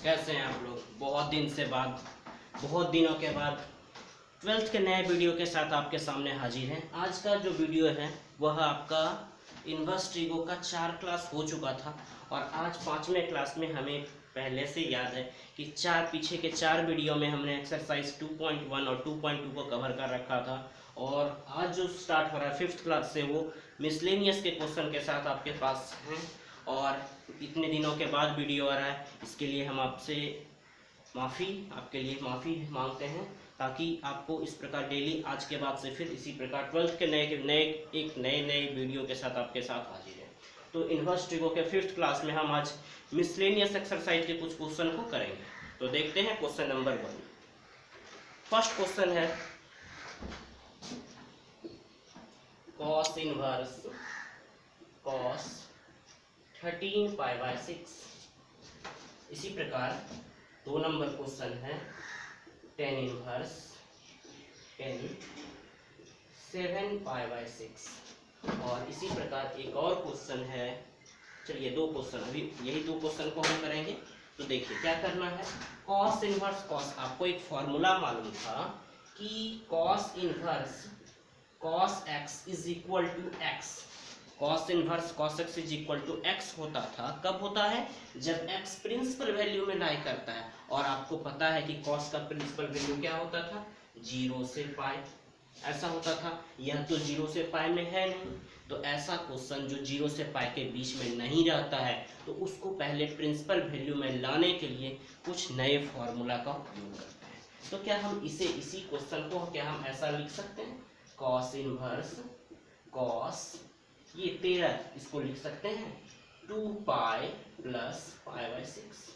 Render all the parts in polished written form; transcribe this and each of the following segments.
कैसे हैं आप लोग। बहुत दिनों के बाद 12th के नए वीडियो के साथ आपके सामने हाजिर हैं। आज का जो वीडियो है वह आपका इन्वर्स ट्रिगो का 4 क्लास हो चुका था और आज 5वें क्लास में हमें पहले से याद है कि पीछे के 4 वीडियो में हमने एक्सरसाइज 2.1 और 2.2 को कवर कर रखा था और आज जो स्टार्ट हो रहा है 5th क्लास से वो मिसलेनियस के क्वेश्चन के साथ आपके पास हैं। और इतने दिनों के बाद वीडियो आ रहा है, इसके लिए हम आपके लिए माफ़ी मांगते हैं, ताकि आपको इस प्रकार डेली आज के बाद से फिर इसी प्रकार 12th के नए वीडियो के साथ आपके साथ हाजिर है। तो इन्वर्स ट्रिगो के 5th क्लास में हम आज मिसलेनियस एक्सरसाइज के कुछ क्वेश्चन को करेंगे। तो देखते हैं क्वेश्चन नंबर 1। फर्स्ट क्वेश्चन है cos inverse cos 13 pi by 6। इसी प्रकार 2 नंबर क्वेश्चन है टेन इनवर्स 7 पाई बाय 6। और इसी प्रकार एक और क्वेश्चन है, चलिए 2 क्वेश्चन, अभी यही 2 क्वेश्चन को हम करेंगे। तो देखिए क्या करना है, कॉस इनवर्स कॉस, आपको एक फॉर्मूला मालूम था कि cos inverse cos x is equal to x. Cos inverse cos x is equal to x होता था, कब होता है, जब एक्स प्रिंसिपल वैल्यू में लाई करता है। और आपको पता है कि कॉस का प्रिंसिपल वैल्यू क्या होता था, 0 से पाई, ऐसा होता था। यह तो 0 से पाई में है नहीं, तो ऐसा क्वेश्चन जो 0 से पाई के बीच में नहीं रहता है तो उसको पहले प्रिंसिपल वैल्यू में लाने के लिए कुछ नए फॉर्मूला का उपयोग करते हैं। तो क्या हम इसी क्वेश्चन को क्या हम ऐसा लिख सकते हैं, कॉस इनवर्स कॉस ये 13, इसको लिख सकते हैं 2 पाई प्लस पाई बाय 6।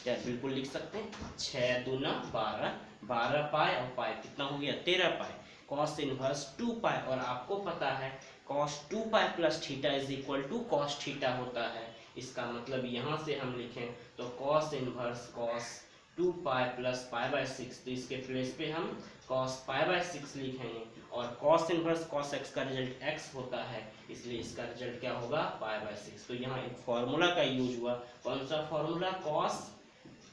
क्या बिल्कुल लिख सकते हैं, 6 दूना 12, 12 पाई और पाई कितना हो गया 13 पाई। कॉस इनवर्स 2 पाई, और आपको पता है cos 2 pi plus theta is equal to cos theta होता है। इसका मतलब यहाँ से हम लिखें तो cos inverse cos 2 pi plus pi by 6, तो इसके प्लेस पे हम कॉस पाई बाय 6 लिखेंगे। और कॉस इनवर्स कॉस एक्स का रिजल्ट एक्स होता है, इसलिए इसका रिजल्ट क्या होगा, पाई बाय 6। तो यहाँ एक फॉर्मूला का यूज हुआ, कौन सा formula, cos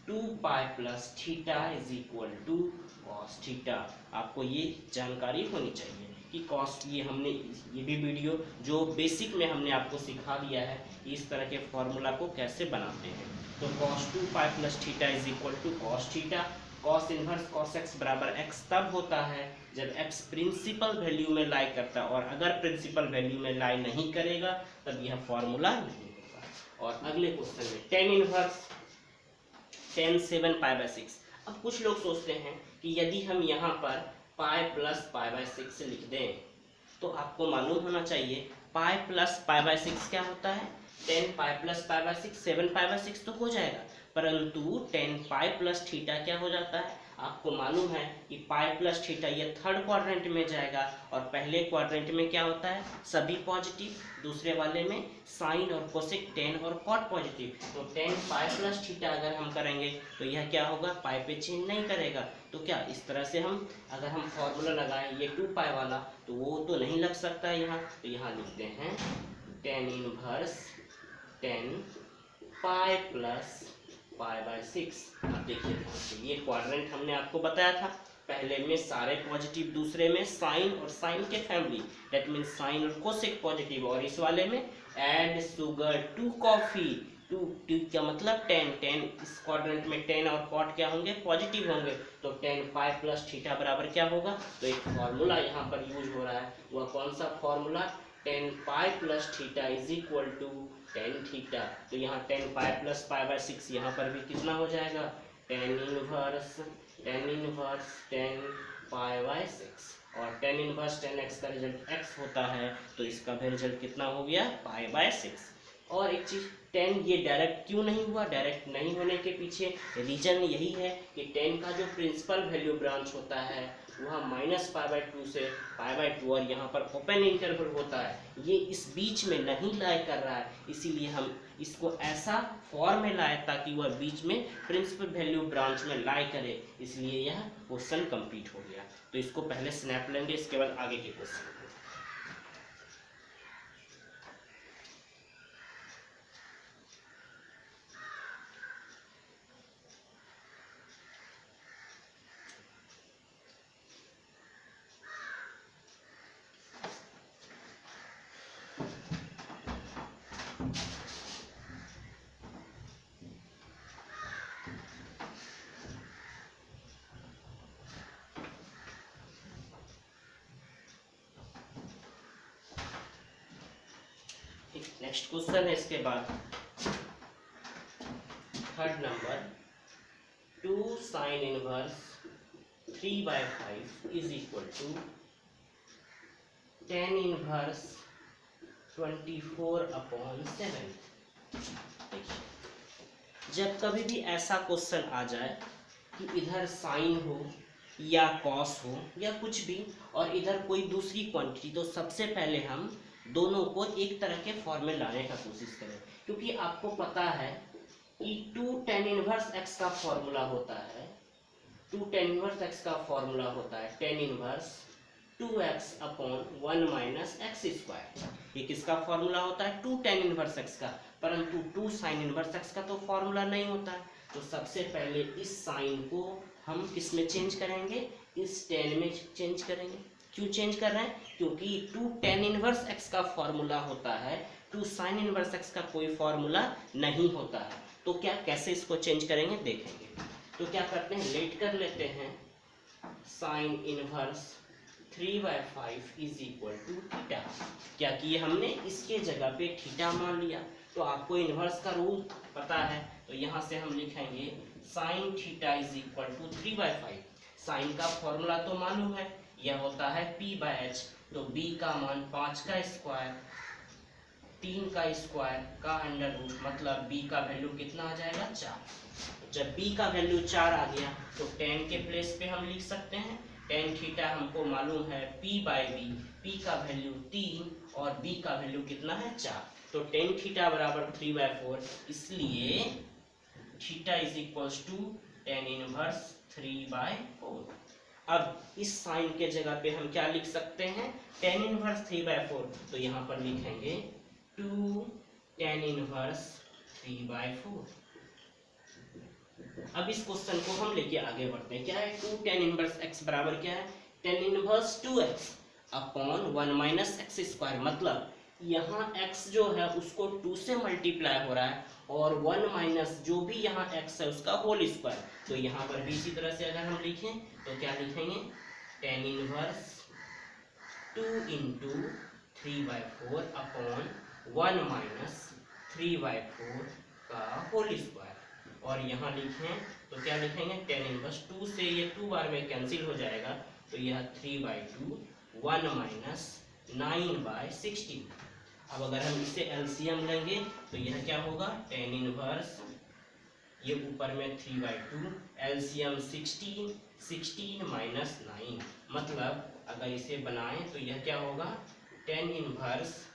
2 pi plus theta is equal to cos theta. आपको ये जानकारी होनी चाहिए कि कॉस, ये हमने ये भी वीडियो जो बेसिक में हमने आपको सिखा दिया है इस तरह के फॉर्मूला को कैसे बनाते हैं। तो cos 2 pi plus theta is equal to cos theta. Cos inverse cos x बराबर एक्स तब होता है जब एक्स प्रिंसिपल वैल्यू में लाई करता है, और अगर प्रिंसिपल वैल्यू में लाई नहीं करेगा तब यह फॉर्मूला नहीं होगा। और अगले क्वेश्चन में टेन इनवर्स 7 पाई बाय 6। अब कुछ लोग सोचते हैं कि यदि हम यहाँ पर पाई प्लस पाई बाय 6 लिख दें, तो आपको मालूम होना चाहिए पाई प्लस पाई बाय 6 क्या होता है, 10 pi plus pi by 6 7 pi by 6 तो हो जाएगा, परंतु 10 पाई प्लस थीटा क्या हो जाता है, आपको मालूम है कि पाई प्लस थीटा ये थर्ड क्वाड्रेंट में जाएगा, और पहले क्वाड्रेंट में क्या होता है, सभी पॉजिटिव, दूसरे वाले में साइन और कोसेक टेन और कॉट पॉजिटिव। तो 10 पाई प्लस थीटा अगर हम करेंगे तो यह क्या होगा, पाई पे चेंज नहीं करेगा। तो क्या इस तरह से हम अगर हम फॉर्मूला लगाएं ये 2 पाई वाला, तो वो तो नहीं लग सकता है यहाँ, तो यहाँ लिखते हैं tan inverse 10 pi plus pi by 6। अब देखिए ये क्वाड्रेंट हमने आपको बताया था, पहले में सारे पॉजिटिव, दूसरे में साइन और साइन के फैमिली, दैट मीन्स साइन और कोसेक पॉजिटिव, और इस वाले में add sugar to coffee, to क्या मतलब 10 इस क्वाड्रेंट में 10 और कॉट क्या होंगे, पॉजिटिव होंगे। तो 10 पाई प्लस थीटा बराबर क्या होगा, तो एक फॉर्मूला यहाँ पर यूज हो रहा है, वह कौन सा formula, 10 pi plus theta is equal to 10 theta. तो यहाँ 10 पाई प्लस पाई बाय 6 यहाँ पर भी कितना हो जाएगा, 10 इनवर्स 10 पाई बाय 6, और 10 इनवर्स 10x का रिजल्ट x होता है, तो इसका भी रिजल्ट कितना हो गया, पाई बाय 6। और एक चीज 10 ये डायरेक्ट क्यों नहीं हुआ, डायरेक्ट नहीं होने के पीछे रीजन यही है कि 10 का जो प्रिंसिपल वैल्यू ब्रांच होता है वह माइनस पाई बाय 2 से पाई बाय 2, और यहाँ पर ओपन इंटरवल होता है, ये इस बीच में नहीं लाई कर रहा है, इसीलिए हम इसको ऐसा फॉर्म में लाए ताकि वह बीच में प्रिंसिपल वैल्यू ब्रांच में लाई करे, इसलिए यह क्वेश्चन कंप्लीट हो गया। तो इसको पहले स्नैप लेंगे, इसके बाद आगे के क्वेश्चन। नेक्स्ट क्वेश्चन है इसके बाद third number 2 sin inverse 3/5 is equal to tan inverse 24/7। जब कभी भी ऐसा क्वेश्चन आ जाए कि इधर साइन हो या कॉस हो या कुछ भी और इधर कोई दूसरी क्वांटिटी, तो सबसे पहले हम दोनों को एक तरह के फॉर्म में लाने का कोशिश करें, क्योंकि आपको पता है कि 2 tan इनवर्स x का फॉर्मूला होता है, 2 tan इनवर्स x का फॉर्मूला होता है tan inverse 2x upon 1 minus x square. ये किसका फॉर्मूला होता है? 2 tan इनवर्स x का, परंतु 2 sin इनवर्स x का तो फॉर्मूला नहीं होता है। तो सबसे पहले इस साइन को हम किस में चेंज करेंगे? इस tan में चेंज करेंगे। क्यों चेंज कर रहे हैं? क्योंकि 2 tan इनवर्स x का फॉर्मूला होता है, 2 sin इनवर्स x का कोई फॉर्मूला नहीं होता है। तो क्या कैसे इसको चेंज करेंगे देखेंगे। तो क्या करते हैं, लेट कर लेते हैं sine inverse 3/5 is equal to theta. क्या किए हमने? इसके जगह पे थीटा मान लिया। तो आपको इनवर्स का रूल पता है, तो यहाँ से हम लिखेंगे sine theta is equal to 3/5। Sine का फॉर्मूला तो मालूम है, यह होता है p/h। तो b का मान 5 का स्क्वायर 3 का स्क्वायर का अंडर रूट, मतलब b का वैल्यू कितना आ जाएगा? 4। जब b का वैल्यू 4 आ गया तो tan के प्लेस पे हम लिख सकते हैं tan थीटा हमको मालूम है p/b, p का वैल्यू 3 और b का वैल्यू कितना है? 4। तो tan थीटा बराबर 3/4, इसलिए theta is equals to tan inverse 3/4। अब इस साइन के जगह पे हम क्या लिख सकते हैं? tan इनवर्स 3/4, तो यहाँ पर लिखेंगे 2 tan इनवर्स 3/4। अब इस क्वेश्चन को हम लेके आगे बढ़ते हैं। क्या है? 2 tan इनवर्स x बराबर क्या है? tan inverse 2x upon 1 minus x square. मतलब यहाँ x जो है उसको 2 से मल्टीप्लाई हो रहा है और 1 माइनस जो भी यहाँ x है उसका होल स्क्वायर। तो यहाँ पर भी इसी तरह से अगर हम लिखें तो क्या लिखेंगे? tan inverse 2 into 3/4 upon 1 minus 3/4 का होल स्क्वायर। और यहाँ लिखें तो क्या लिखेंगे? tan इनवर्स 2 से ये 2 बार में कैंसिल हो जाएगा, तो यह 3/2 1 माइनस 9/16। अब अगर हम इसे एलसीएम लेंगे तो यह क्या होगा? tan इनवर्स ये ऊपर में 3/2 एलसीएम 16 माइनस 9, मतलब अगर इसे बनाएं तो यह क्या होगा? tan inverse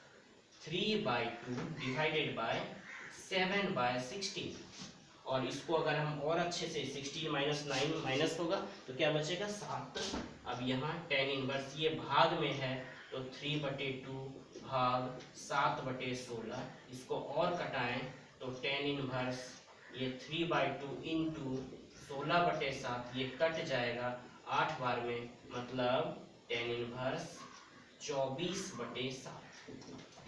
3/2 divided by 7/16। और इसको अगर हम और अच्छे से 16 माइनस 9 माइनस होगा तो क्या बचेगा? 7। अब यहाँ tan इनवर्स ये भाग में है तो 3/2 भाग 7/16, इसको और कटाएं तो tan इनवर्स ये 3/2 इंटू 16/7 ये कट जाएगा 8 बार में, मतलब tan इनवर्स 24/7।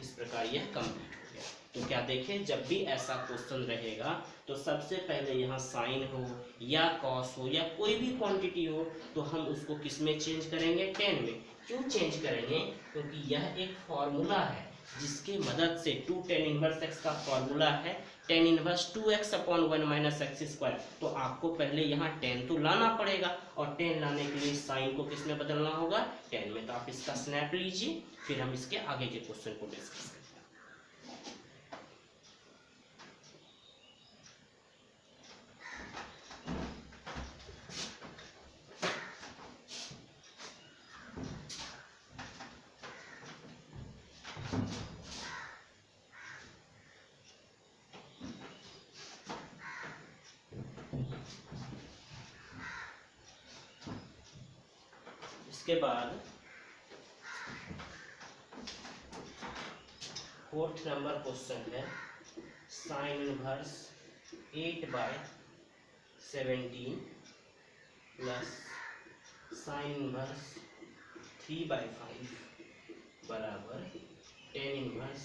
इस प्रकार यह कंप्लीट हो गया। तो क्या देखें, जब भी ऐसा क्वेश्चन रहेगा तो सबसे पहले यहाँ साइन हो या कॉस हो या कोई भी क्वांटिटी हो तो हम उसको किस में चेंज करेंगे? tan में। क्यों चेंज करेंगे? क्योंकि यह एक फॉर्मूला है जिसके मदद से 2 tan इनवर्स x का फॉर्मूला है tan inverse 2x upon 1 minus x square. तो आपको पहले यहाँ tan तो लाना पड़ेगा और tan लाने के लिए साइन को किस में बदलना होगा? tan में। तो आप इसका स्नैप लीजिए, फिर हम इसके आगे के क्वेश्चन को डिस्कस करें। इसके बाद 4th नंबर क्वेश्चन है sine inverse 8/17 plus sine inverse 3/5 बराबर टेन इनवर्स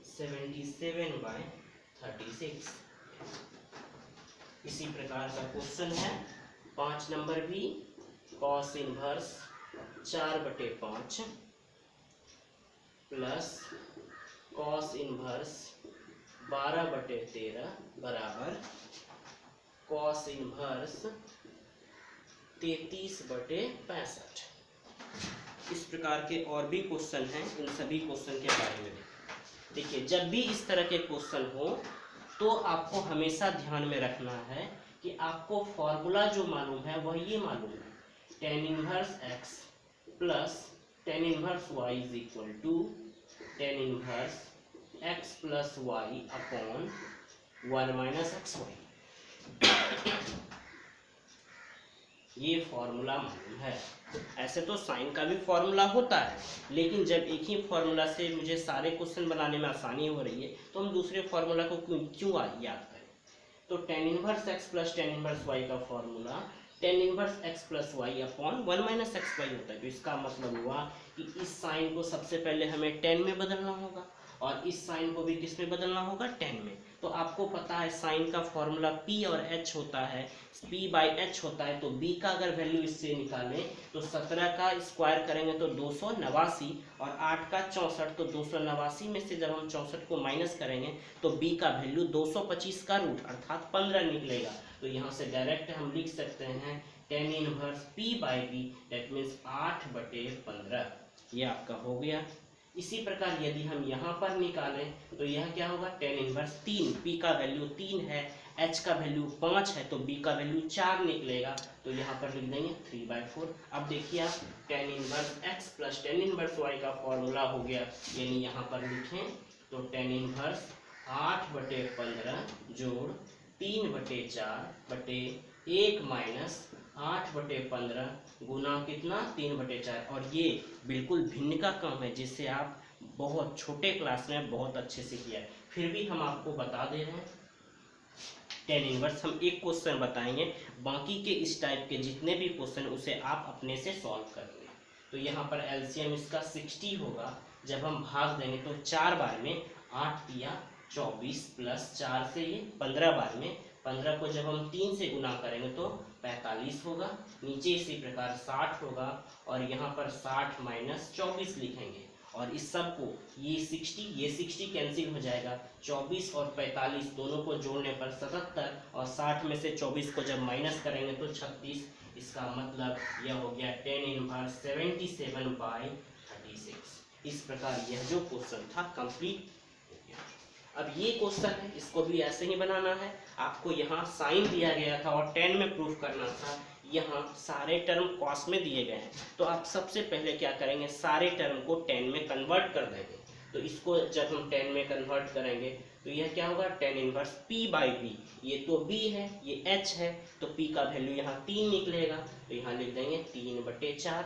77/36। इसी प्रकार का क्वेश्चन है 5 नंबर भी, cos inverse 4/5 plus cos inverse 12/13 बराबर कॉस इनवर्स 33/65। इस प्रकार के और भी क्वेश्चन हैं, इन सभी क्वेश्चन के बारे में देखिए। जब भी इस तरह के क्वेश्चन हो तो आपको हमेशा ध्यान में रखना है कि आपको फॉर्मूला जो मालूम है वह ये मालूम है, tan inverse x plus tan inverse y is equal to tan inverse x plus y upon 1 minus x y. ये फॉर्मूला मालूम है। ऐसे तो साइन का भी फॉर्मूला होता है, लेकिन जब एक ही फॉर्मूला से मुझे सारे क्वेश्चन बनाने में आसानी हो रही है तो हम दूसरे फॉर्मूला को क्यों याद करें। तो tan inverse x plus tan inverse y का formula tan inverse x plus y upon 1 minus x y होता है। तो इसका मतलब हुआ कि इस साइन को सबसे पहले हमें 10 में बदलना होगा और इस साइन को भी किस में बदलना होगा, 10 में। तो आपको पता है साइन का फॉर्मूला p और h होता है, p/h होता है। तो b का अगर वैल्यू इससे निकालें तो 17 का स्क्वायर करेंगे तो 289 और 8 का 64। तो 289 में से जब हम 64 को माइनस करेंगे तो b का वैल्यू 225 का रूट अर्थात 15 निकलेगा। तो यहाँ से डायरेक्ट हम लिख सकते हैं tan inverse p/b that means 8/15। ये आपका हो गया। इसी प्रकार यदि हम यहाँ पर निकालें तो यह क्या होगा, टेन इनवर्स 3, p का वैल्यू 3 है, h का वैल्यू 5 है तो b का वैल्यू 4 निकलेगा। तो यहाँ पर लिख देंगे 3/4। अब देखिए आप tan inverse x plus tan inverse y का फॉर्मूला हो गया, यानी यहाँ पर लिखें तो टेन इनवर्स 8/15 जोड़ 3/4/1 माइनस 8/15 गुना कितना 3/4। और ये बिल्कुल भिन्न का काम है जिससे आप बहुत छोटे क्लास में बहुत अच्छे से किया है, फिर भी हम आपको बता दे रहे हैं। टेन इनवर्स हम एक क्वेश्चन बताएंगे, बाकी के इस टाइप के जितने भी क्वेश्चन उसे आप अपने से सॉल्व कर लें। तो यहाँ पर एलसीएम इसका 60 होगा। जब हम भाग देंगे तो 4 बार में 8 तिया 24 प्लस 4 से ये 15 बार में 15 को जब हम 3 से गुना करेंगे तो 45 होगा। नीचे इसी प्रकार 60 होगा और यहाँ पर 60 माइनस 24 लिखेंगे और इस सब को ये 60 कैंसिल हो जाएगा। 24 और 45 दोनों को जोड़ने पर 77 और 60 में से 24 को जब माइनस करेंगे तो 36। इसका मतलब यह हो गया टेन इनवर्स 77/36। इस प्रकार यह जो क्वेश्चन था कंप्लीट हो गया। अब ये क्वेश्चन है, इसको भी ऐसे ही बनाना है। आपको यहाँ साइन दिया गया था और 10 में प्रूफ करना था। यहाँ सारे टर्म कॉस में दिए गए हैं तो आप सबसे पहले क्या करेंगे, सारे टर्म को 10 में कन्वर्ट कर देंगे। तो इसको जब हम 10 में कन्वर्ट करेंगे तो यह क्या होगा, टेन इनवर्स p/b। ये तो b है, ये h है, तो p का वैल्यू यहाँ 3 निकलेगा। तो यहाँ लिख देंगे 3/4।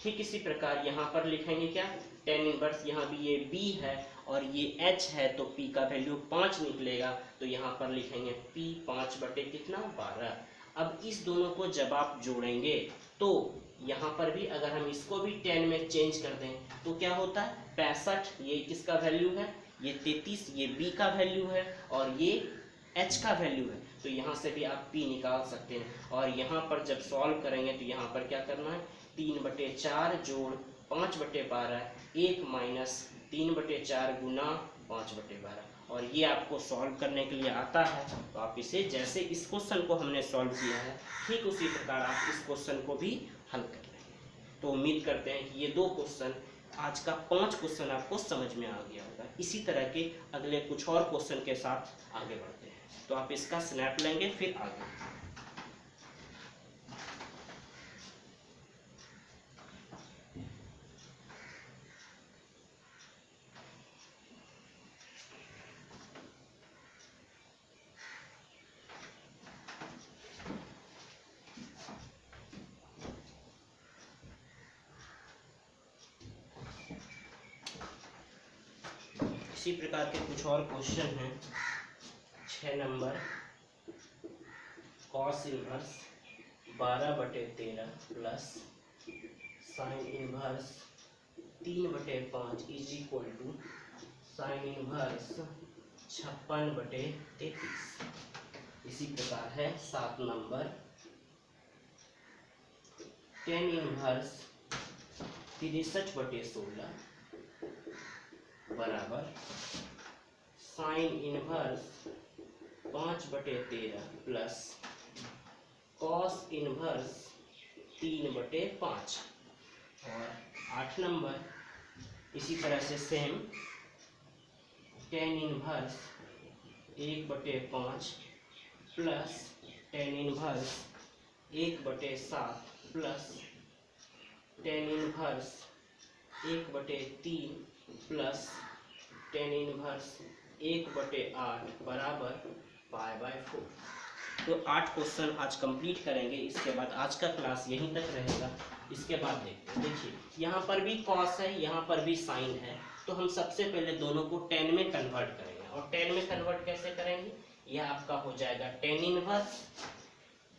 ठीक इसी प्रकार यहाँ पर लिखेंगे क्या, टेन इनवर्स यहाँ भी ये b है और ये h है तो p का वैल्यू 5 निकलेगा। तो यहाँ पर लिखेंगे p 5/12। अब इस दोनों को जब आप जोड़ेंगे तो यहाँ पर भी अगर हम इसको भी 10 में चेंज कर दें तो क्या होता है 65। ये किसका वैल्यू है, ये 33, ये b का वैल्यू है और ये h का वैल्यू है। तो यहाँ से भी आप p निकाल सकते हैं और यहाँ पर जब सॉल्व करेंगे तो यहाँ पर क्या करना है, 3/4 जोड़ 5/12 1 माइनस 3/4 गुना 5/12। और ये आपको सॉल्व करने के लिए आता है तो आप इसे जैसे इस क्वेश्चन को हमने सॉल्व किया है ठीक उसी प्रकार आप इस क्वेश्चन को भी हल कर लेंगे। तो उम्मीद करते हैं कि ये 2 क्वेश्चन, आज का 5 क्वेश्चन आपको समझ में आ गया होगा। इसी तरह के अगले कुछ और क्वेश्चन के साथ आगे बढ़ते हैं। तो आप इसका स्नैप लेंगे फिर आगे। इसी प्रकार के कुछ और क्वेश्चन हैं। 6 number cos inverse 12/13 plus sine inverse 3/5 is equal to sine inverse 56/33। इसी प्रकार है 7 नंबर, tan इनवर्स 63/16 बराबर sine inverse 5/13 plus cos inverse 3/5। और 8 नंबर इसी तरह से same tan inverse 1/5 plus tan inverse 1/7 plus tan inverse 1/3 plus tan inverse 1/8 बराबर π/4। तो 8 क्वेश्चन आज कंप्लीट करेंगे। इसके बाद आज का क्लास यहीं तक रहेगा। इसके बाद देखते हैं, देखिए यहाँ पर भी कॉस है, यहाँ पर भी साइन है, तो हम सबसे पहले दोनों को tan में कन्वर्ट करेंगे। और tan में कन्वर्ट कैसे करेंगे, यह आपका हो जाएगा tan इनवर्स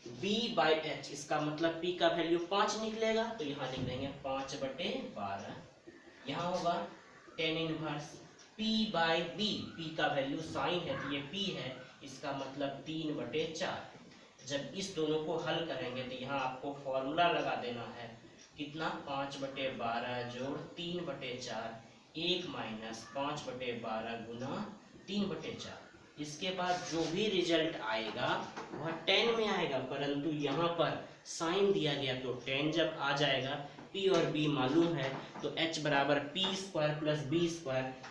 b/h, इसका मतलब p का वैल्यू 5 निकलेगा, तो यहाँ लिख देंगे 5/12। यहाँ होगा tan इनवर्स p/b, p का वैल्यू साइन है तो ये p है, इसका मतलब 3/4। जब इस दोनों को हल करेंगे तो यहाँ आपको फॉर्मूला लगा देना है, कितना 5/12 जोड़ 3/4, 1 माइनस 5/12 गुना 3/4। इसके बाद जो भी रिजल्ट आएगा वह tan में आएगा, परंतु यहाँ पर साइन दिया गया तो tan जब आ जाएगा, p और b मालूम है, तो h बराबर p² प्लस b²,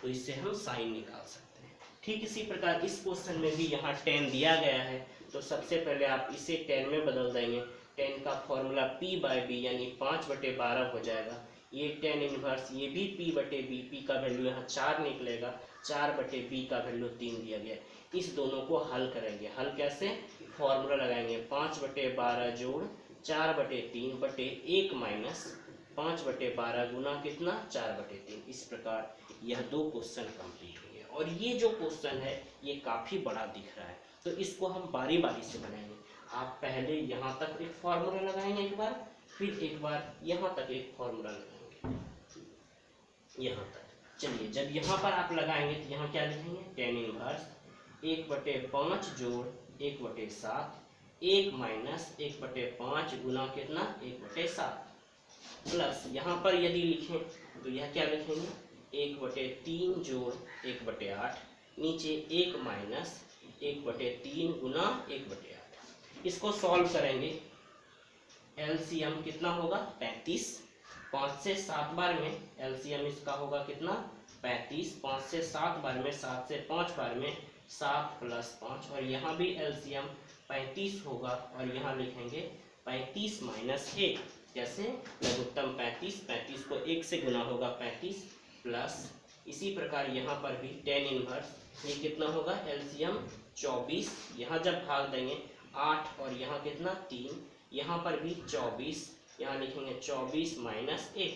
तो इससे हम साइन निकाल सकते हैं। ठीक इसी प्रकार इस क्वेश्चन में भी यहाँ tan दिया गया है, तो सबसे पहले आप इसे tan में बदल देंगे। tan का फॉर्मूला p/b यानी 5/12 हो जाएगा। ये tan इनवर्स, ये भी p/b, p का वैल्यू यहाँ 4 निकलेगा, 4/b का वैल्यू 3 दिया गया। इस दोनों को हल करेंगे। हल कैसे, फॉर्मूला लगाएंगे 5/12 जोड़ 4/3 बटे 1 माइनस 5/12 गुना कितना 4/3। इस प्रकार यह 2 क्वेश्चन कंप्लीट हुए। और ये जो क्वेश्चन है ये काफ़ी बड़ा दिख रहा है, तो इसको हम बारी बारी से बनाएंगे। आप पहले यहाँ तक एक फॉर्मूला लगाएंगे एक बार, फिर एक बार यहाँ तक एक फॉर्मूला लगाएंगे, यहाँ तक। चलिए, जब यहाँ पर आप लगाएंगे तो यहाँ क्या लिखेंगे, tan इनवर्स 1/5 जोड़ 1/7, 1 माइनस 1/5 गुना कितना 1/7, प्लस यहाँ पर यदि लिखें तो यह क्या लिखेंगे 1/3 जोड़ 1/8, नीचे 1 माइनस 1/3 गुना 1/8। इसको सॉल्व करेंगे, एलसीएम कितना होगा 35, 5 से 7 बार में एलसीएम इसका होगा कितना 35, 5 से 7 बार में, 7 से 5 बार में 7 प्लस 5, और यहाँ भी एलसीएम 35 होगा, और यहाँ लिखेंगे 35 माइनस 1, जैसे लघुत्तम 35, 35 को 1 से गुना होगा 35, प्लस इसी प्रकार यहाँ पर भी tan इनवर्स, ये कितना होगा एलसीएम 24, यहाँ जब भाग देंगे 8 और यहाँ कितना 3, यहाँ पर भी 24, यहाँ लिखेंगे 24 माइनस 1।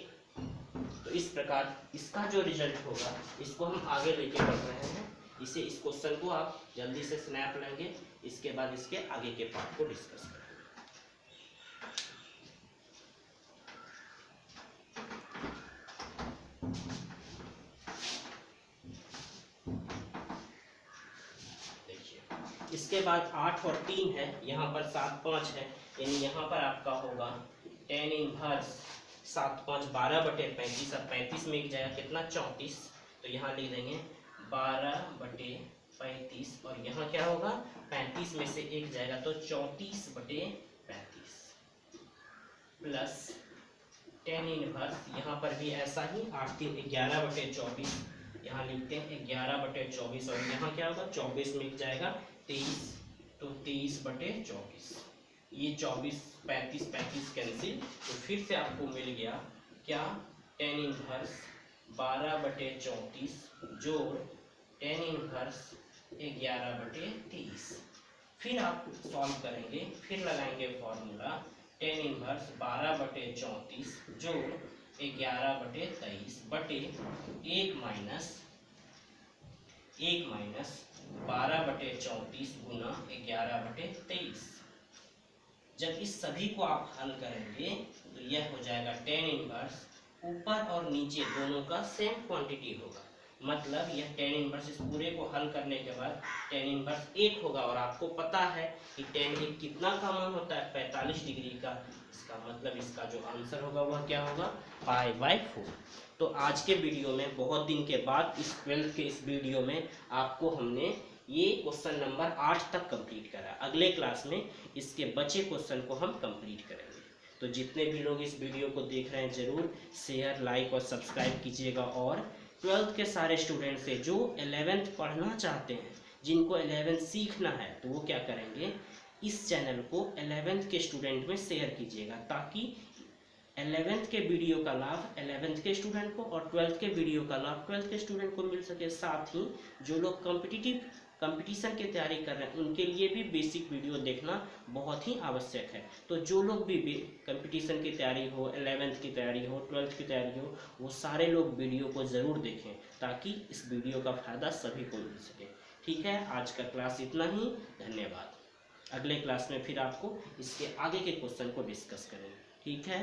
तो इस प्रकार इसका जो रिजल्ट होगा इसको हम आगे लेके बढ़ रहे हैं। इस क्वेश्चन को आप जल्दी से स्नैप लेंगे, इसके बाद इसके आगे के पार्ट को डिस्कस करेंगे। इसके बाद 8 और 3 है, यहाँ पर 7 5 है, यानी यहाँ पर आपका होगा tan इनवर्स 7 5 12/35, अब 35 में एक जाएगा कितना 34, तो यहाँ लिख देंगे 12/35, और यहाँ क्या होगा 35 में से एक जाएगा तो 34/35, प्लस tan इनवर्स यहाँ पर भी ऐसा ही 8 3 11/24, यहाँ लिखते हैं 11/24, और यहाँ क्या होगा 24 में एक जाएगा 23, तो 23/24, ये 24 35 35 कैंसिल, तो फिर से आपको मिल गया क्या tan इनवर्स 12/34 जोड़ tan इनवर्स 11/23। फिर आप सॉल्व करेंगे, फिर लगाएंगे फॉर्मूला tan इनवर्स 12/34 जोड़ 11/23 बटे 1 माइनस 12/34 गुना 11/23। जब इस सभी को आप हल करेंगे तो यह हो जाएगा tan इनवर्स ऊपर और नीचे दोनों का सेम क्वांटिटी होगा। मतलब यह tan इनवर्स इस पूरे को हल करने के बाद tan इनवर्स 8 होगा, और आपको पता है कि tan एक कितना का मान होता है, 45 डिग्री का। इसका मतलब इसका जो आंसर होगा वह क्या होगा, π/4। तो आज के वीडियो में बहुत दिन के बाद इस 12th के इस वीडियो में आपको हमने ये क्वेश्चन नंबर 8 तक कंप्लीट करा। अगले क्लास में इसके बचे क्वेश्चन को हम कंप्लीट करेंगे। तो जितने भी लोग इस वीडियो को देख रहे हैं जरूर शेयर, लाइक और सब्सक्राइब कीजिएगा। और 12th के सारे स्टूडेंट से जो 11th पढ़ना चाहते हैं, जिनको 11th सीखना है, तो वो क्या करेंगे, इस चैनल को 11th के स्टूडेंट में शेयर कीजिएगा, ताकि 11th के वीडियो का लाभ 11th के स्टूडेंट को और 12th के वीडियो का लाभ 12th के स्टूडेंट को मिल सके। साथ ही जो लोग कंपटीशन की तैयारी कर रहे हैं उनके लिए भी बेसिक वीडियो देखना बहुत ही आवश्यक है। तो जो लोग भी कंपटीशन की तैयारी हो, 11th की तैयारी हो, 12th की तैयारी हो, वो सारे लोग वीडियो को ज़रूर देखें, ताकि इस वीडियो का फ़ायदा सभी को मिल सके। ठीक है, आज का क्लास इतना ही। धन्यवाद। अगले क्लास में फिर आपको इसके आगे के क्वेश्चन को डिस्कस करेंगे। ठीक है।